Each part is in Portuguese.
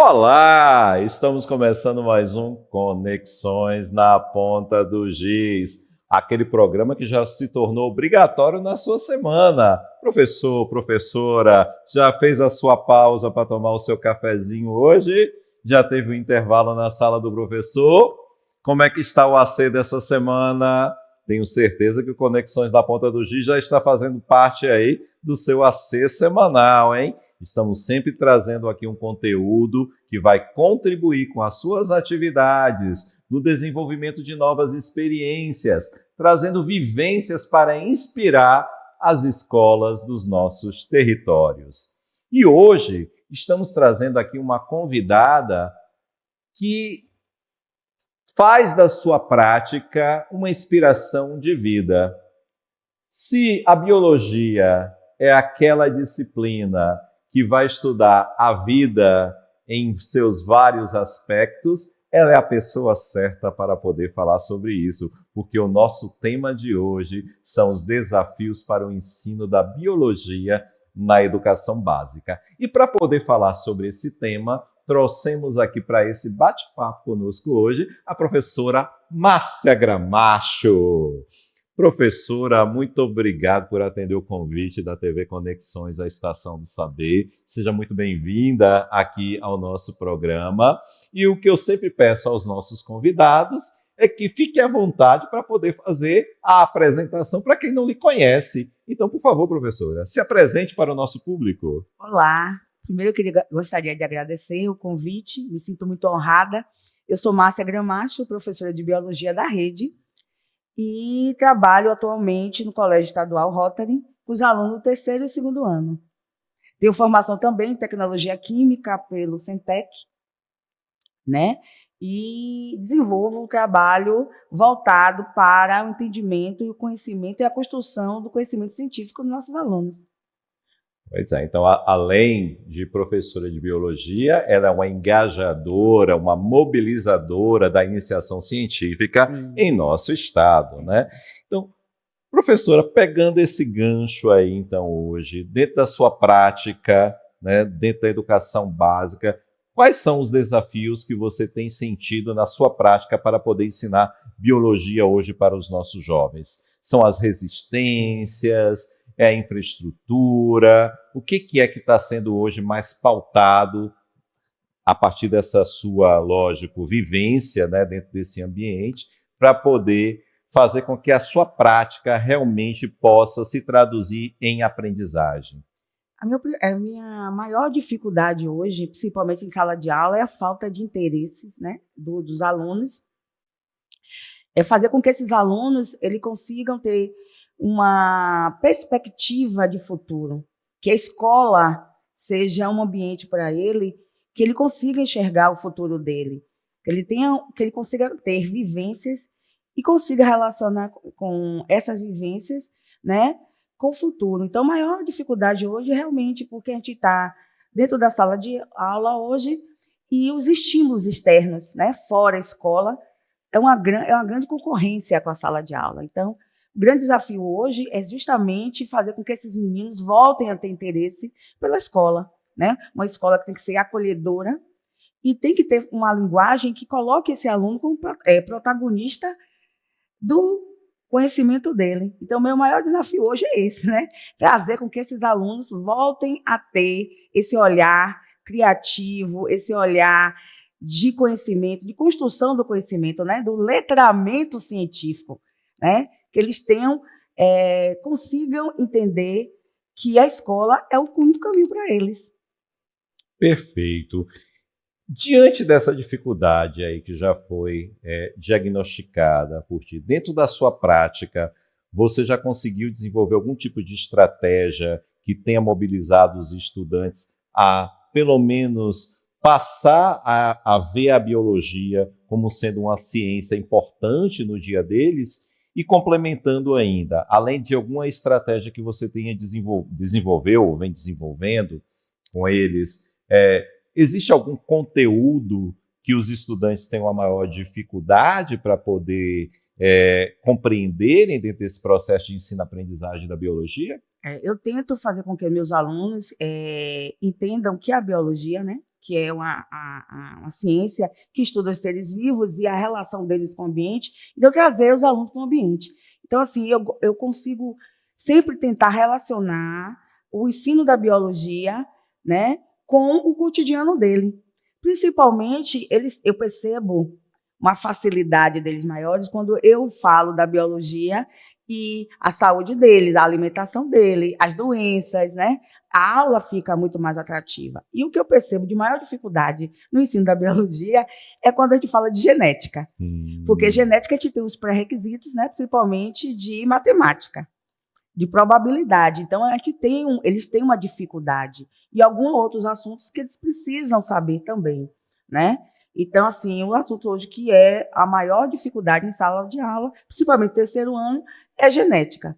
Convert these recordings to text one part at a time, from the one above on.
Olá! Estamos começando mais um Conexões na Ponta do Giz, aquele programa que já se tornou obrigatório na sua semana. Professor, professora, já fez a sua pausa para tomar o seu cafezinho hoje? Já teve um intervalo na sala do professor? Como é que está o AC dessa semana? Tenho certeza que o Conexões na Ponta do Giz já está fazendo parte aí do seu AC semanal, hein? Estamos sempre trazendo aqui um conteúdo que vai contribuir com as suas atividades, no desenvolvimento de novas experiências, trazendo vivências para inspirar as escolas dos nossos territórios. E hoje estamos trazendo aqui uma convidada que faz da sua prática uma inspiração de vida. Se a biologia é aquela disciplina que vai estudar a vida em seus vários aspectos, ela é a pessoa certa para poder falar sobre isso, porque o nosso tema de hoje são os desafios para o ensino da biologia na educação básica. E para poder falar sobre esse tema, trouxemos aqui para esse bate-papo conosco hoje a professora Márcia Gramacho. Professora, muito obrigado por atender o convite da TV Conexões, a Estação do Saber. Seja muito bem-vinda aqui ao nosso programa. E o que eu sempre peço aos nossos convidados é que fique à vontade para poder fazer a apresentação para quem não lhe conhece. Então, por favor, professora, se apresente para o nosso público. Olá. Primeiro, gostaria de agradecer o convite, me sinto muito honrada. Eu sou Márcia Gramacho, professora de Biologia da Rede, e trabalho atualmente no Colégio Estadual Rotary com os alunos do terceiro e segundo ano. Tenho formação também em Tecnologia Química pelo Centec, né? E desenvolvo um trabalho voltado para o entendimento e o conhecimento e a construção do conhecimento científico dos nossos alunos. Pois é, então, além de professora de biologia, ela é uma engajadora, uma mobilizadora da iniciação científica em nosso estado, né? Então, professora, pegando esse gancho aí, então, hoje, dentro da sua prática, né, dentro da educação básica, quais são os desafios que você tem sentido na sua prática para poder ensinar biologia hoje para os nossos jovens? São as resistências? É a infraestrutura? O que é que está sendo hoje mais pautado a partir dessa sua, lógico, vivência, né, dentro desse ambiente, para poder fazer com que a sua prática realmente possa se traduzir em aprendizagem? A minha maior dificuldade hoje, principalmente em sala de aula, é a falta de interesses, né, dos alunos. É fazer com que esses alunos eles consigam ter uma perspectiva de futuro, que a escola seja um ambiente para ele, que ele consiga enxergar o futuro dele, que ele consiga ter vivências e consiga relacionar com essas vivências, né, com o futuro. Então, a maior dificuldade hoje é realmente porque a gente está dentro da sala de aula hoje e os estímulos externos, né, fora a escola, é uma grande concorrência com a sala de aula. Então, o grande desafio hoje é justamente fazer com que esses meninos voltem a ter interesse pela escola, né? Uma escola que tem que ser acolhedora e tem que ter uma linguagem que coloque esse aluno como protagonista do conhecimento dele. Então, meu maior desafio hoje é esse, né? Fazer com que esses alunos voltem a ter esse olhar criativo, esse olhar de conhecimento, de construção do conhecimento, né? Do letramento científico, né? Que eles consigam entender que a escola é o único caminho para eles. Perfeito. Diante dessa dificuldade aí que já foi diagnosticada por ti, dentro da sua prática, você já conseguiu desenvolver algum tipo de estratégia que tenha mobilizado os estudantes a, pelo menos, passar a ver a biologia como sendo uma ciência importante no dia deles? E complementando ainda, além de alguma estratégia que você tenha desenvolveu ou vem desenvolvendo com eles, existe algum conteúdo que os estudantes têm uma maior dificuldade para poder compreenderem dentro desse processo de ensino-aprendizagem da biologia? Eu tento fazer com que meus alunos entendam que a biologia, né, que é uma ciência que estuda os seres vivos e a relação deles com o ambiente, então trazer os alunos para o ambiente. Então, assim, eu consigo sempre tentar relacionar o ensino da biologia, né, com o cotidiano dele. Principalmente, eu percebo uma facilidade deles maiores quando eu falo da biologia e a saúde deles, a alimentação dele, as doenças, né? A aula fica muito mais atrativa. E o que eu percebo de maior dificuldade no ensino da biologia é quando a gente fala de genética. Porque genética a gente tem os pré-requisitos, né? Principalmente de matemática, de probabilidade. Então, eles têm uma dificuldade. E alguns outros assuntos que eles precisam saber também, né? Então, assim, o assunto hoje que é a maior dificuldade em sala de aula, principalmente no terceiro ano, é genética.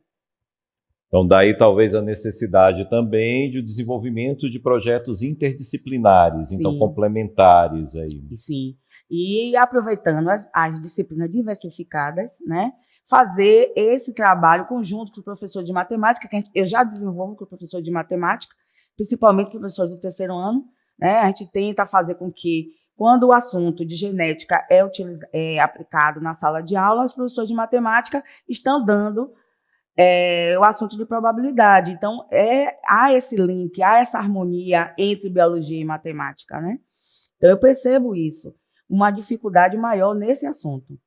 Então, daí talvez a necessidade também de desenvolvimento de projetos interdisciplinares, Sim. Então complementares aí. Sim. E aproveitando as disciplinas diversificadas, né? Fazer esse trabalho conjunto com o professor de matemática, que eu já desenvolvo com o professor de matemática, principalmente o professor do terceiro ano, né? A gente tenta fazer com que, quando o assunto de genética é aplicado na sala de aula, os professores de matemática estão dando o assunto de probabilidade. Então, há esse link, há essa harmonia entre biologia e matemática, né? Então, eu percebo isso, uma dificuldade maior nesse assunto.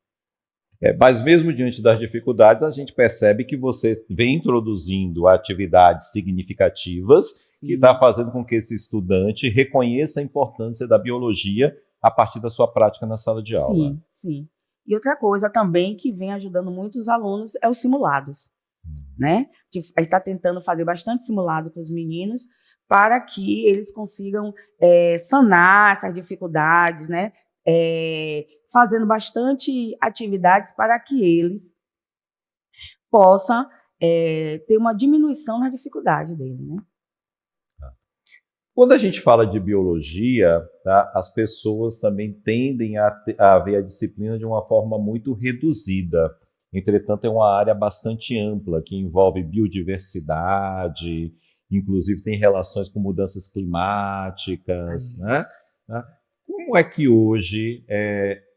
Mas mesmo diante das dificuldades, a gente percebe que você vem introduzindo atividades significativas que está fazendo com que esse estudante reconheça a importância da biologia a partir da sua prática na sala de aula. Sim, sim. E outra coisa também que vem ajudando muito os alunos é os simulados, né? A gente está tentando fazer bastante simulado com os meninos para que eles consigam sanar essas dificuldades, né? Fazendo bastante atividades para que eles possam ter uma diminuição na dificuldade dele, né? Quando a gente fala de biologia, tá, as pessoas também tendem a ver a disciplina de uma forma muito reduzida. Entretanto, é uma área bastante ampla, que envolve biodiversidade, inclusive tem relações com mudanças climáticas, né? Como é que hoje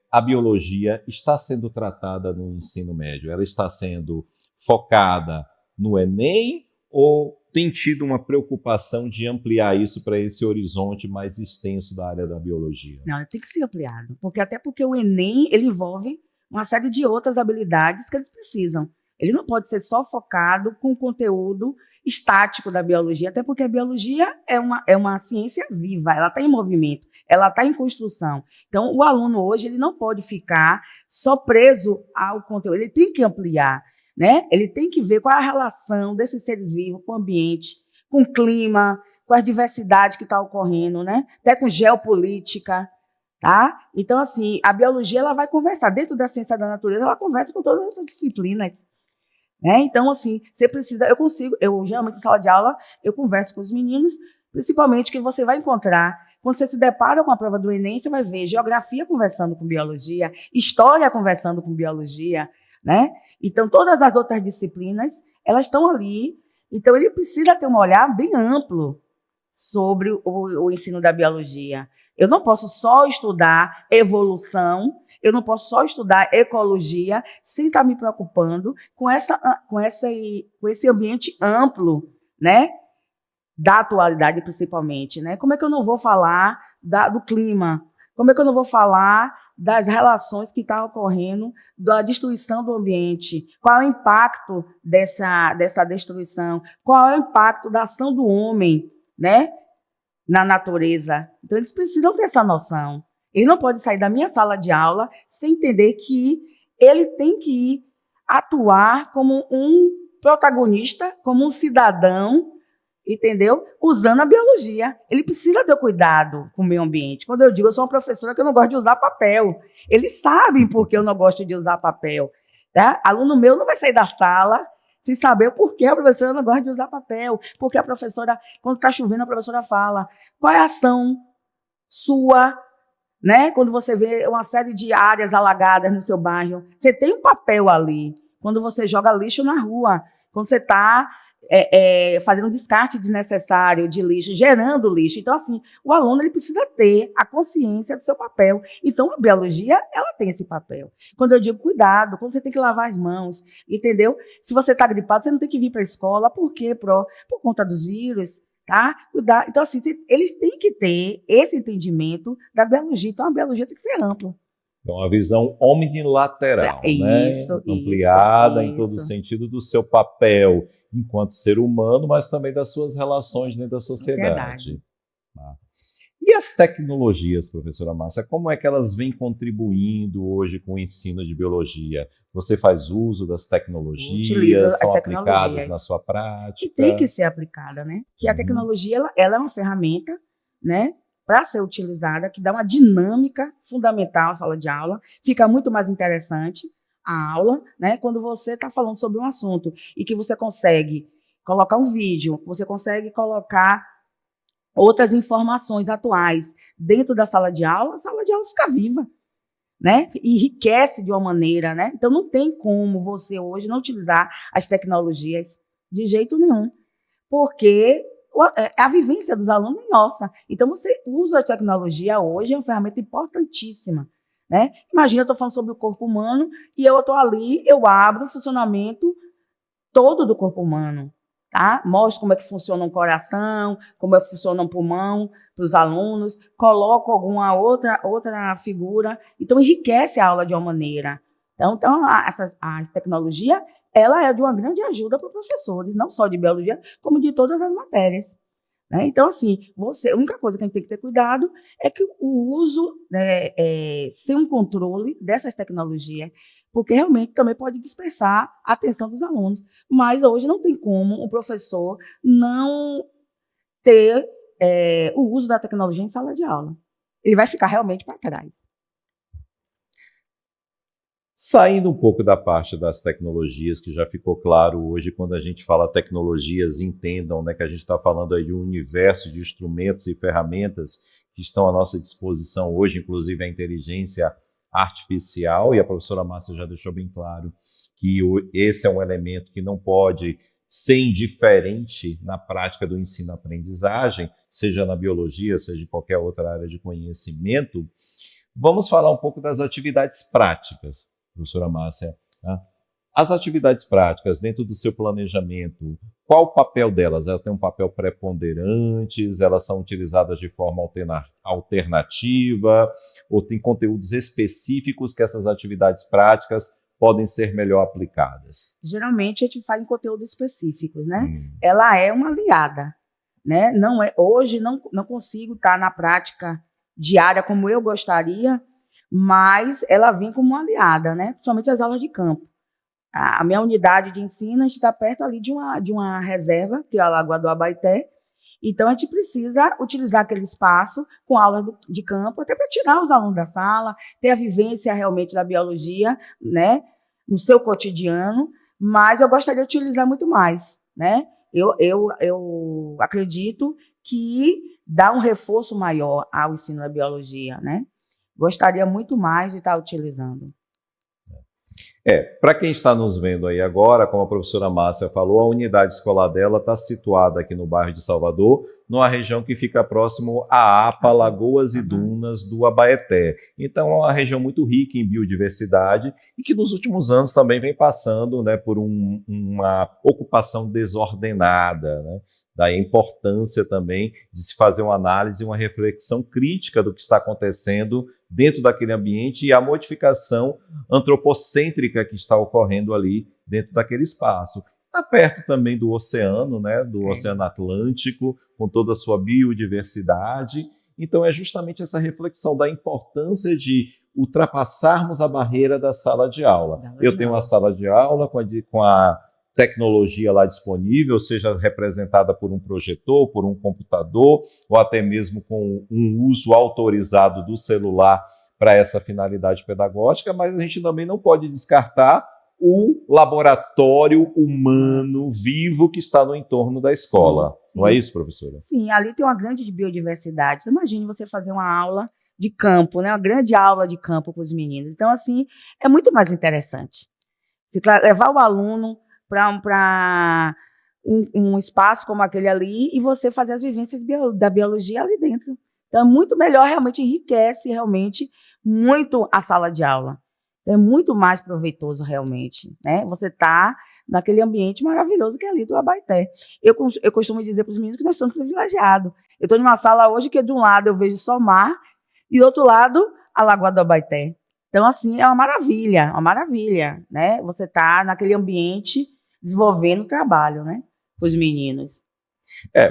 a biologia está sendo tratada no ensino médio? Ela está sendo focada no Enem ou tem tido uma preocupação de ampliar isso para esse horizonte mais extenso da área da biologia? Não, tem que ser ampliado, até porque o Enem ele envolve uma série de outras habilidades que eles precisam. Ele não pode ser só focado com o conteúdo estático da biologia, até porque a biologia é uma ciência viva, ela está em movimento, ela está em construção. Então, o aluno hoje ele não pode ficar só preso ao conteúdo, ele tem que ampliar, né? Ele tem que ver qual é a relação desses seres vivos com o ambiente, com o clima, com a diversidade que está ocorrendo, né? Até com geopolítica. Tá? Então, assim, a biologia ela vai conversar. Dentro da ciência da natureza, ela conversa com todas essas disciplinas. Né? Então, assim, você precisa... Eu geralmente, em sala de aula, eu converso com os meninos, principalmente que você vai encontrar. Quando você se depara com a prova do Enem, você vai ver geografia conversando com biologia, história conversando com biologia, né? Então, todas as outras disciplinas, elas estão ali. Então, ele precisa ter um olhar bem amplo sobre o ensino da biologia. Eu não posso só estudar evolução, eu não posso só estudar ecologia sem estar me preocupando com esse ambiente amplo, né? Da atualidade, principalmente. Né? Como é que eu não vou falar do clima? Como é que eu não vou falar das relações que estão ocorrendo, da destruição do ambiente? Qual é o impacto dessa destruição? Qual é o impacto da ação do homem, né? Na natureza. Então, eles precisam ter essa noção. Ele não pode sair da minha sala de aula sem entender que ele tem que atuar como um protagonista, como um cidadão, entendeu? Usando a biologia. Ele precisa ter cuidado com o meio ambiente. Quando eu digo, eu sou uma professora que eu não gosto de usar papel. Eles sabem por que eu não gosto de usar papel. Tá? Aluno meu não vai sair da sala sem saber o porquê a professora não gosta de usar papel. Porque a professora, quando está chovendo, a professora fala qual é a ação sua, né? Quando você vê uma série de áreas alagadas no seu bairro, você tem um papel ali. Quando você joga lixo na rua, quando você está fazendo descarte desnecessário de lixo, gerando lixo. Então, assim, o aluno ele precisa ter a consciência do seu papel. Então, a biologia, ela tem esse papel. Quando eu digo cuidado, quando você tem que lavar as mãos, entendeu? Se você está gripado, você não tem que vir para a escola. Por quê? Por conta dos vírus, tá? Cuidar. Então, assim, eles têm que ter esse entendimento da biologia. Então, a biologia tem que ser ampla. Então, uma visão omnilateral, Isso, né? Ampliada isso. em todo o sentido do seu papel enquanto ser humano, mas também das suas relações dentro da sociedade. Tá? E as tecnologias, professora Márcia, como é que elas vêm contribuindo hoje com o ensino de biologia? Você faz uso das tecnologias, são aplicadas na sua prática? E tem que ser aplicada, né? Que a tecnologia, ela é uma ferramenta, né? Para ser utilizada, que dá uma dinâmica fundamental à sala de aula, fica muito mais interessante a aula, né? Quando você está falando sobre um assunto e que você consegue colocar um vídeo, você consegue colocar outras informações atuais dentro da sala de aula, a sala de aula fica viva, né? Enriquece de uma maneira, né? Então não tem como você hoje não utilizar as tecnologias de jeito nenhum, porque a vivência dos alunos é nossa. Então você usa a tecnologia hoje, é uma ferramenta importantíssima, né? Imagina, eu estou falando sobre o corpo humano e eu estou ali, eu abro o funcionamento todo do corpo humano, tá? Mostro como é que funciona um coração, como é que funciona um pulmão para os alunos, coloco alguma outra figura, então enriquece a aula de uma maneira. Então a tecnologia, ela é de uma grande ajuda para os professores, não só de biologia, como de todas as matérias. Né? Então, assim, a única coisa que a gente tem que ter cuidado é que o uso, sem um controle dessas tecnologias, porque realmente também pode dispersar a atenção dos alunos. Mas hoje não tem como o professor não ter o uso da tecnologia em sala de aula. Ele vai ficar realmente para trás. Saindo um pouco da parte das tecnologias, que já ficou claro hoje, quando a gente fala tecnologias, entendam, né, que a gente está falando aí de um universo de instrumentos e ferramentas que estão à nossa disposição hoje, inclusive a inteligência artificial, e a professora Márcia já deixou bem claro que esse é um elemento que não pode ser indiferente na prática do ensino-aprendizagem, seja na biologia, seja em qualquer outra área de conhecimento. Vamos falar um pouco das atividades práticas, professora Márcia. Tá? As atividades práticas dentro do seu planejamento, qual o papel delas? Elas têm um papel preponderante? Elas são utilizadas de forma alternativa? Ou tem conteúdos específicos que essas atividades práticas podem ser melhor aplicadas? Geralmente a gente fala em conteúdos específicos, né? Ela é uma aliada, né? Hoje não consigo estar na prática diária como eu gostaria, mas ela vem como uma aliada, né? Principalmente as aulas de campo. A minha unidade de ensino, a gente está perto ali de uma reserva, que é a Lagoa do Abaeté. Então, a gente precisa utilizar aquele espaço com aulas de campo, até para tirar os alunos da sala, ter a vivência realmente da biologia, né, no seu cotidiano, mas eu gostaria de utilizar muito mais, né? Eu acredito que dá um reforço maior ao ensino da biologia, né? Gostaria muito mais de estar utilizando. Para quem está nos vendo aí agora, como a professora Márcia falou, a unidade escolar dela está situada aqui no bairro de Salvador, numa região que fica próximo à APA, Lagoas e Dunas do Abaeté. Então é uma região muito rica em biodiversidade e que nos últimos anos também vem passando, né, por uma ocupação desordenada, né? Daí a importância também de se fazer uma análise e uma reflexão crítica do que está acontecendo dentro daquele ambiente e a modificação antropocêntrica que está ocorrendo ali dentro daquele espaço. Está perto também do oceano, né, do Oceano Atlântico, com toda a sua biodiversidade. Então é justamente essa reflexão da importância de ultrapassarmos a barreira da sala de aula. Eu tenho uma sala de aula com a tecnologia lá disponível, seja representada por um projetor, por um computador, ou até mesmo com um uso autorizado do celular para essa finalidade pedagógica, mas a gente também não pode descartar o laboratório humano vivo que está no entorno da escola. Sim. Não é isso, professora? Sim, ali tem uma grande biodiversidade. Então, imagine você fazer uma aula de campo, né? Uma grande aula de campo com os meninos. Então, assim, é muito mais interessante. Levar o aluno para um espaço como aquele ali e você fazer as vivências da biologia ali dentro. Então, é muito melhor, realmente enriquece realmente muito a sala de aula. Então, é muito mais proveitoso realmente, né? Você está naquele ambiente maravilhoso que é ali do Abaeté. Eu costumo dizer para os meninos que nós somos privilegiados. Eu estou numa sala hoje que de um lado eu vejo só mar e do outro lado a Lagoa do Abaeté. Então, assim, é uma maravilha, né? Você está naquele ambiente desenvolvendo o trabalho, né? Para os meninos.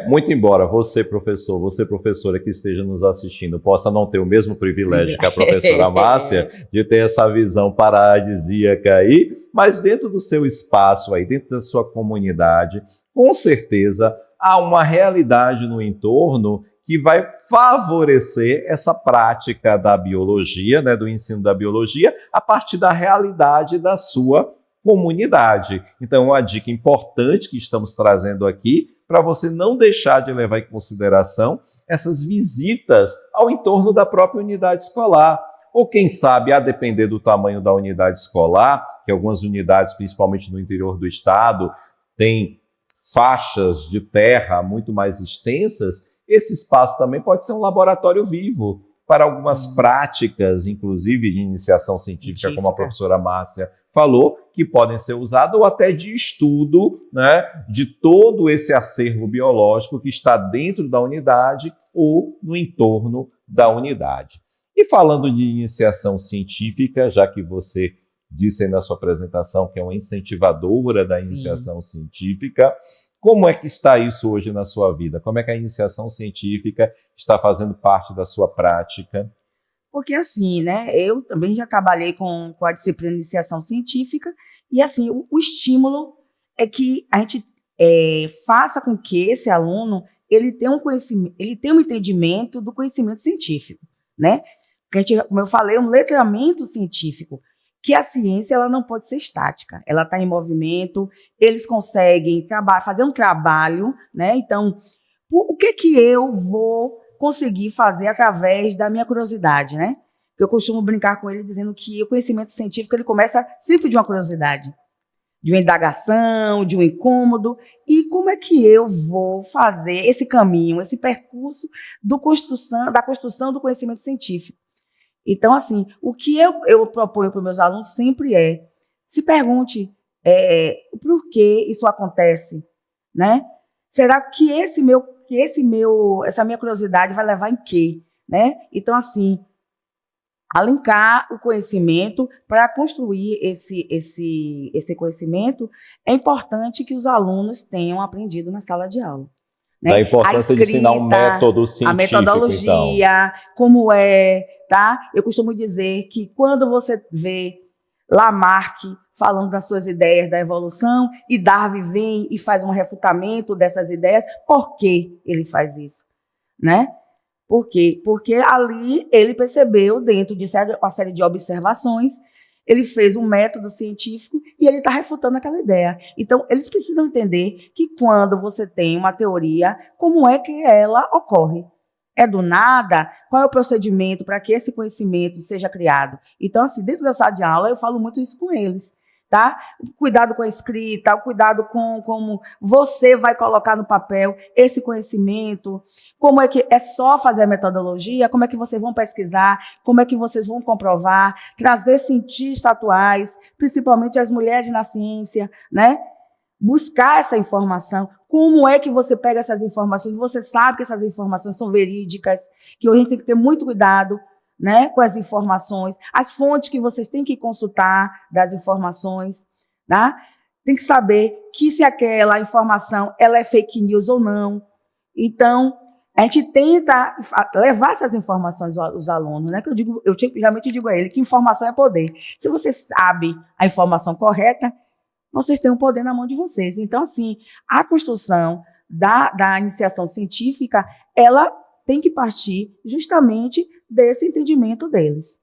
Muito embora você, professor, você, professora que esteja nos assistindo, possa não ter o mesmo privilégio que a professora Márcia, de ter essa visão paradisíaca aí, mas dentro do seu espaço aí, dentro da sua comunidade, com certeza há uma realidade no entorno que vai favorecer essa prática da biologia, né, do ensino da biologia, a partir da realidade da sua comunidade. Então, uma dica importante que estamos trazendo aqui, para você não deixar de levar em consideração essas visitas ao entorno da própria unidade escolar. Ou quem sabe, a depender do tamanho da unidade escolar, que algumas unidades, principalmente no interior do estado, têm faixas de terra muito mais extensas, esse espaço também pode ser um laboratório vivo para algumas práticas, inclusive de iniciação científica, como a professora Márcia falou, que podem ser usadas, ou até de estudo, né, de todo esse acervo biológico que está dentro da unidade ou no entorno da unidade. E falando de iniciação científica, já que você disse aí na sua apresentação que é uma incentivadora da iniciação científica, como é que está isso hoje na sua vida? Como é que a iniciação científica está fazendo parte da sua prática? Porque assim, né, eu também já trabalhei com a disciplina de iniciação científica e assim, o estímulo é que a gente faça com que esse aluno ele tenha um conhecimento, ele tenha um entendimento do conhecimento científico, né? Porque a gente, como eu falei, um letramento científico, que a ciência ela não pode ser estática, ela está em movimento, eles conseguem fazer um trabalho, né? Então, o que eu vou conseguir fazer através da minha curiosidade, né? Eu costumo brincar com ele dizendo que o conhecimento científico ele começa sempre de uma curiosidade, de uma indagação, de um incômodo. E como é que eu vou fazer esse caminho, esse percurso da construção do conhecimento científico? Então, assim, o que eu proponho para os meus alunos sempre se pergunte por que isso acontece, né? Será que essa minha curiosidade vai levar em quê, né? Então, assim, alinhar o conhecimento para construir esse conhecimento, é importante que os alunos tenham aprendido na sala de aula. Né? Da importância de ensinar um método científico, a metodologia, então. Como tá? Eu costumo dizer que quando você vê Lamarck falando das suas ideias da evolução e Darwin vem e faz um refutamento dessas ideias, por que ele faz isso? Né? Por quê? Porque ali ele percebeu, dentro de uma série de observações, ele fez um método científico e ele está refutando aquela ideia. Então, eles precisam entender que quando você tem uma teoria, como é que ela ocorre? É do nada? Qual é o procedimento para que esse conhecimento seja criado? Então, assim, dentro da sala de aula, eu falo muito isso com eles. Tá? Cuidado com a escrita, cuidado com como você vai colocar no papel esse conhecimento, como é que é só fazer a metodologia, como é que vocês vão pesquisar, como é que vocês vão comprovar, trazer cientistas atuais, principalmente as mulheres na ciência, né? Buscar essa informação, como é que você pega essas informações, você sabe que essas informações são verídicas, que a gente tem que ter muito cuidado, né, com as informações, as fontes que vocês têm que consultar das informações, tá? Tem que saber que se aquela informação ela é fake news ou não. Então, a gente tenta levar essas informações aos alunos, né? Que eu geralmente digo a ele que informação é poder. Se você sabe a informação correta, vocês têm o poder na mão de vocês. Então, assim, a construção da iniciação científica, ela tem que partir justamente desse entendimento deles.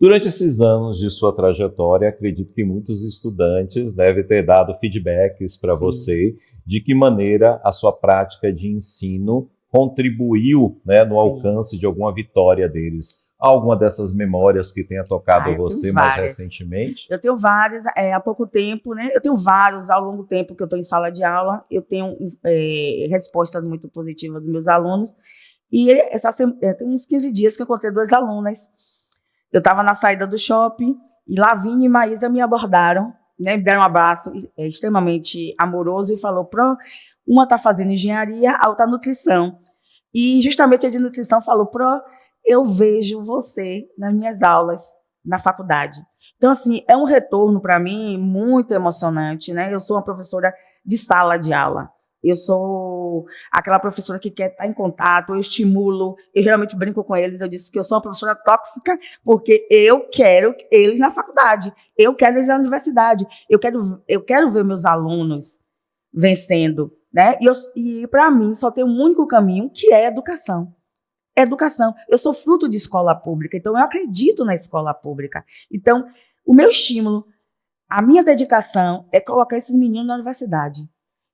Durante esses anos de sua trajetória, acredito que muitos estudantes devem ter dado feedbacks para você de que maneira a sua prática de ensino contribuiu, né, no alcance de alguma vitória deles. alguma dessas memórias que tenha tocado Eu você tenho mais várias. recentemente? Eu tenho várias, há pouco tempo, né? Eu tenho vários, ao longo do tempo que eu estou em sala de aula, eu tenho respostas muito positivas dos meus alunos. E tem uns 15 dias que eu encontrei 2 alunas. Eu estava na saída do shopping e Lavínia e Maísa me abordaram, né? Me deram um abraço extremamente amoroso e falou: uma está fazendo engenharia, a outra nutrição. E justamente a de nutrição falou: eu vejo você nas minhas aulas na faculdade. Então, assim, é um retorno para mim muito emocionante, né? Eu sou uma professora de sala de aula. Eu sou aquela professora que quer estar em contato, eu estimulo, eu realmente brinco com eles, eu disse que eu sou uma professora tóxica porque eu quero eles na faculdade, eu quero eles na universidade, eu quero ver meus alunos vencendo, né? E para mim só tem um único caminho, que é a educação. Educação. Eu sou fruto de escola pública, então eu acredito na escola pública. Então, o meu estímulo, a minha dedicação é colocar esses meninos na universidade.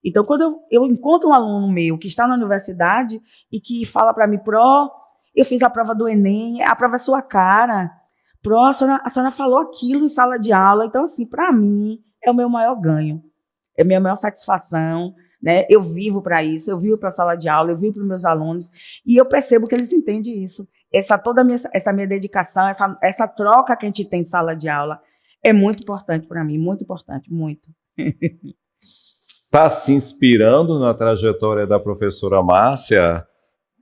Então, quando eu encontro um aluno meu que está na universidade e que fala para mim: eu fiz a prova do Enem, a prova é sua cara. A senhora falou aquilo em sala de aula. Então, assim, para mim, é o meu maior ganho, é a minha maior satisfação, né? Eu vivo para isso, eu vivo para a sala de aula, eu vivo para os meus alunos, e eu percebo que eles entendem isso. Essa minha dedicação, essa troca que a gente tem em sala de aula é muito importante para mim, muito importante, muito. Está se inspirando na trajetória da professora Márcia?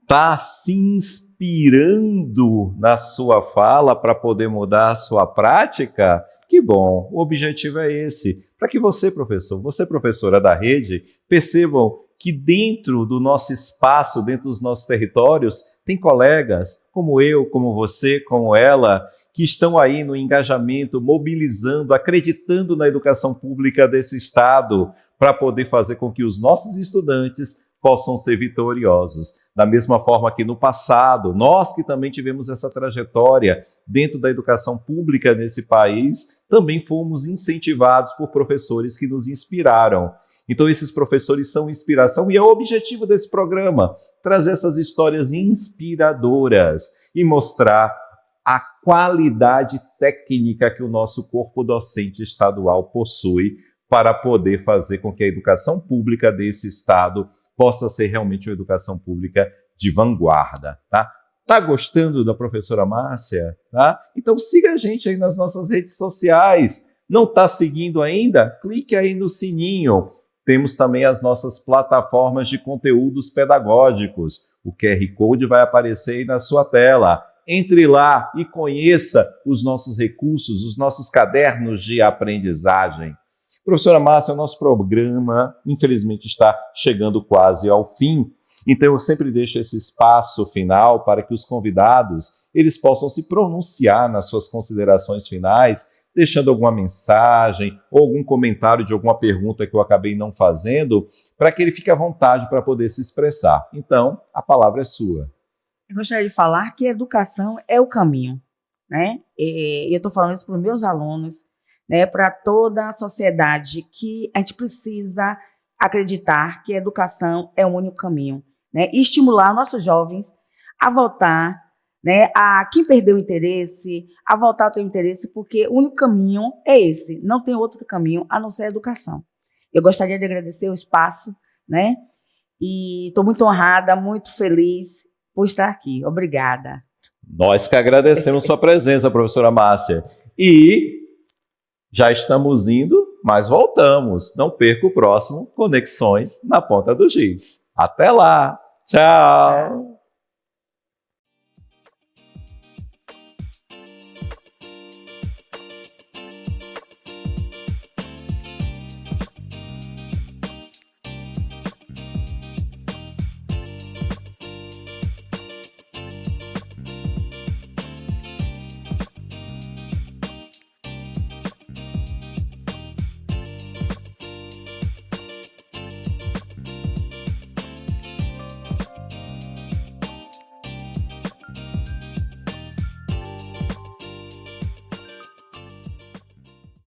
Está se inspirando na sua fala para poder mudar a sua prática? Que bom, o objetivo é esse, para que você, professor, você, professora da rede, percebam que dentro do nosso espaço, dentro dos nossos territórios, tem colegas como eu, como você, como ela, que estão aí no engajamento, mobilizando, acreditando na educação pública desse estado, para poder fazer com que os nossos estudantes possam ser vitoriosos. Da mesma forma que no passado, nós que também tivemos essa trajetória dentro da educação pública nesse país, também fomos incentivados por professores que nos inspiraram. Então, esses professores são inspiração e é o objetivo desse programa, trazer essas histórias inspiradoras e mostrar a qualidade técnica que o nosso corpo docente estadual possui para poder fazer com que a educação pública desse estado possa ser realmente uma educação pública de vanguarda, tá? Tá gostando da professora Márcia? Tá? Então siga a gente aí nas nossas redes sociais. Não está seguindo ainda? Clique aí no sininho. Temos também as nossas plataformas de conteúdos pedagógicos. O QR Code vai aparecer aí na sua tela. Entre lá e conheça os nossos recursos, os nossos cadernos de aprendizagem. Professora Márcia, o nosso programa, infelizmente, está chegando quase ao fim. Então, eu sempre deixo esse espaço final para que os convidados eles possam se pronunciar nas suas considerações finais, deixando alguma mensagem ou algum comentário de alguma pergunta que eu acabei não fazendo, para que ele fique à vontade para poder se expressar. Então, a palavra é sua. Eu gostaria de falar que a educação é o caminho, né? E eu estou falando isso para os meus alunos, né, para toda a sociedade, que a gente precisa acreditar que a educação é o único caminho, né, e estimular nossos jovens a voltar, né, a quem perdeu o interesse, a voltar a ter interesse, porque o único caminho é esse, não tem outro caminho a não ser a educação. Eu gostaria de agradecer o espaço, né, e estou muito honrada, muito feliz por estar aqui. Obrigada. Nós que agradecemos sua presença, professora Márcia. E já estamos indo, mas voltamos. Não perca o próximo Conexões na Ponta do Giz. Até lá. Tchau.